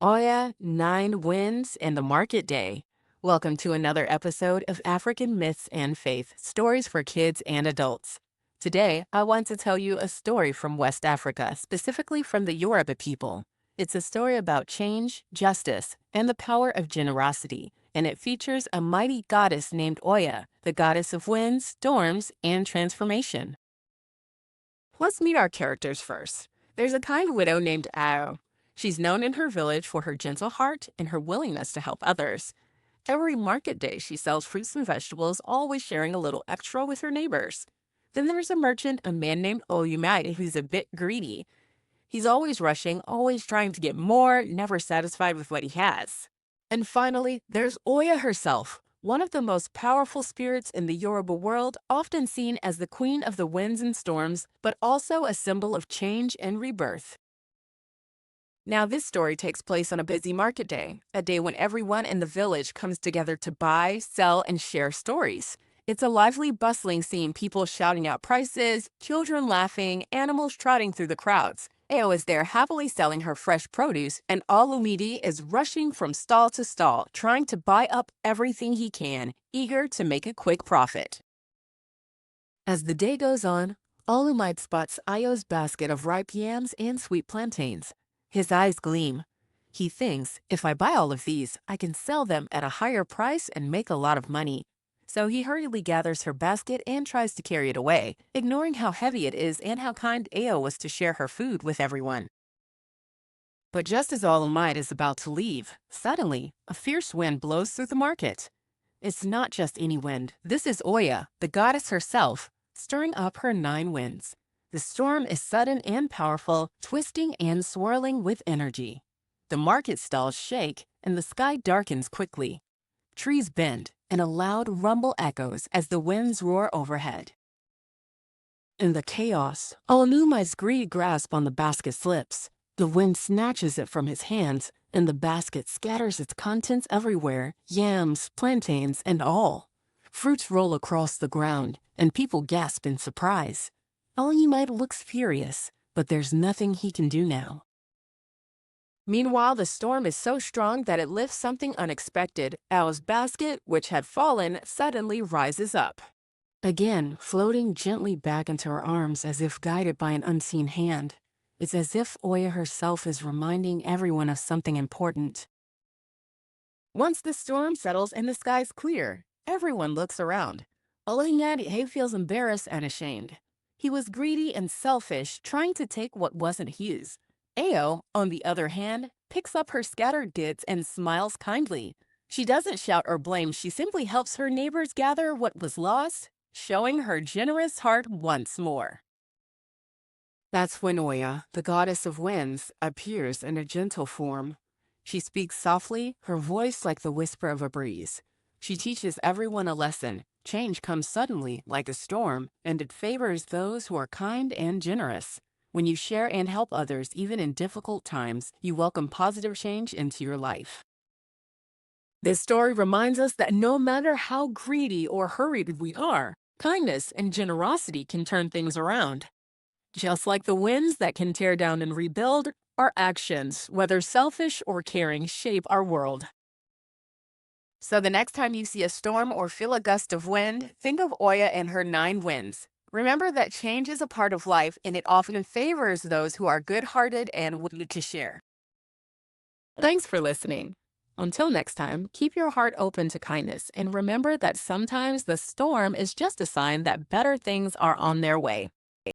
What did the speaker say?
Oya, 9 Winds, and the Market Day. Welcome to another episode of African Myths and Faith, stories for kids and adults. Today, I want to tell you a story from West Africa, specifically from the Yoruba people. It's a story about change, justice, and the power of generosity, and it features a mighty goddess named Oya, the goddess of winds, storms, and transformation. Let's meet our characters first. There's a kind widow named Ao. She's known in her village for her gentle heart and her willingness to help others. Every market day, she sells fruits and vegetables, always sharing a little extra with her neighbors. Then there's a merchant, a man named Oyumai, who's a bit greedy. He's always rushing, always trying to get more, never satisfied with what he has. And finally, there's Oya herself, one of the most powerful spirits in the Yoruba world, often seen as the queen of the winds and storms, but also a symbol of change and rebirth. Now, this story takes place on a busy market day, a day when everyone in the village comes together to buy, sell, and share stories. It's a lively, bustling scene, people shouting out prices, children laughing, animals trotting through the crowds. Ao is there happily selling her fresh produce, and Alumidi is rushing from stall to stall, trying to buy up everything he can, eager to make a quick profit. As the day goes on, Alumide spots Ayo's basket of ripe yams and sweet plantains. His eyes gleam. He thinks, if I buy all of these, I can sell them at a higher price and make a lot of money. So he hurriedly gathers her basket and tries to carry it away, ignoring how heavy it is and how kind Ao was to share her food with everyone. But just as Alumide is about to leave, suddenly, a fierce wind blows through the market. It's not just any wind. This is Oya, the goddess herself, stirring up her 9 winds. The storm is sudden and powerful, twisting and swirling with energy. The market stalls shake, and the sky darkens quickly. Trees bend, and a loud rumble echoes as the winds roar overhead. In the chaos, Alumai's greedy grasp on the basket slips. The wind snatches it from his hands, and the basket scatters its contents everywhere, yams, plantains, and all. Fruits roll across the ground, and people gasp in surprise. Alumai looks furious, but there's nothing he can do now. Meanwhile, the storm is so strong that it lifts something unexpected. Ao's basket, which had fallen, suddenly rises up. Again, floating gently back into her arms as if guided by an unseen hand. It's as if Oya herself is reminding everyone of something important. Once the storm settles and the sky's clear, everyone looks around. Olanyade feels embarrassed and ashamed. He was greedy and selfish, trying to take what wasn't his. Ao, on the other hand, picks up her scattered goods and smiles kindly. She doesn't shout or blame, she simply helps her neighbors gather what was lost, showing her generous heart once more. That's when Oya, the goddess of winds, appears in a gentle form. She speaks softly, her voice like the whisper of a breeze. She teaches everyone a lesson. Change comes suddenly, like a storm, and it favors those who are kind and generous. When you share and help others, even in difficult times, you welcome positive change into your life. This story reminds us that no matter how greedy or hurried we are, kindness and generosity can turn things around. Just like the winds that can tear down and rebuild, our actions, whether selfish or caring, shape our world. So the next time you see a storm or feel a gust of wind, think of Oya and her 9 winds. Remember that change is a part of life, and it often favors those who are good-hearted and willing to share. Thanks for listening. Until next time, keep your heart open to kindness, and remember that sometimes the storm is just a sign that better things are on their way.